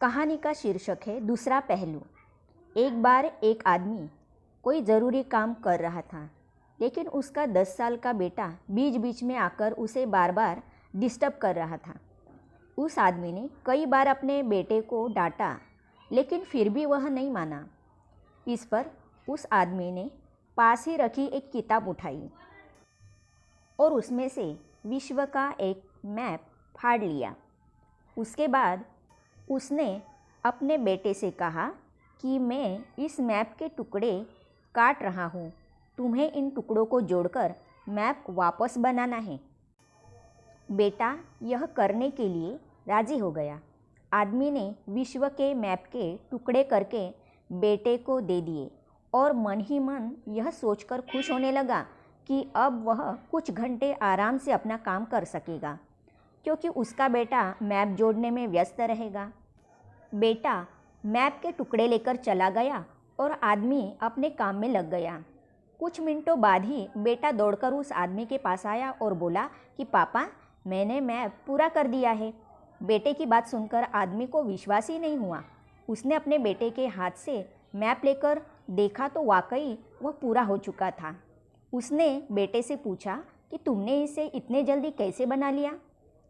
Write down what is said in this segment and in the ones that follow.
कहानी का शीर्षक है दूसरा पहलू। एक बार एक आदमी कोई ज़रूरी काम कर रहा था, लेकिन उसका 10 साल का बेटा बीच बीच में आकर उसे बार बार डिस्टर्ब कर रहा था। उस आदमी ने कई बार अपने बेटे को डांटा, लेकिन फिर भी वह नहीं माना। इस पर उस आदमी ने पास ही रखी एक किताब उठाई और उसमें से विश्व का एक मैप फाड़ लिया। उसके बाद उसने अपने बेटे से कहा कि मैं इस मैप के टुकड़े काट रहा हूँ, तुम्हें इन टुकड़ों को जोड़कर मैप वापस बनाना है। बेटा यह करने के लिए राजी हो गया। आदमी ने विश्व के मैप के टुकड़े करके बेटे को दे दिए और मन ही मन यह सोचकर खुश होने लगा कि अब वह कुछ घंटे आराम से अपना काम कर सकेगा, क्योंकि उसका बेटा मैप जोड़ने में व्यस्त रहेगा। बेटा मैप के टुकड़े लेकर चला गया और आदमी अपने काम में लग गया। कुछ मिनटों बाद ही बेटा दौड़कर उस आदमी के पास आया और बोला कि पापा, मैंने मैप पूरा कर दिया है। बेटे की बात सुनकर आदमी को विश्वास ही नहीं हुआ। उसने अपने बेटे के हाथ से मैप लेकर देखा तो वाकई वह पूरा हो चुका था। उसने बेटे से पूछा कि तुमने इसे इतने जल्दी कैसे बना लिया?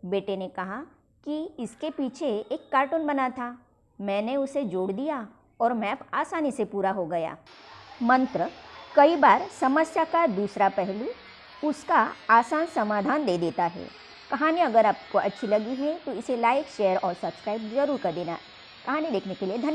बेटे ने कहा कि इसके पीछे एक कार्टून बना था, मैंने उसे जोड़ दिया और मैप आसानी से पूरा हो गया। मंत्र कई बार समस्या का दूसरा पहलू उसका आसान समाधान दे देता है। कहानी अगर आपको अच्छी लगी है तो इसे लाइक, शेयर और सब्सक्राइब जरूर कर देना। कहानी देखने के लिए धन्यवाद।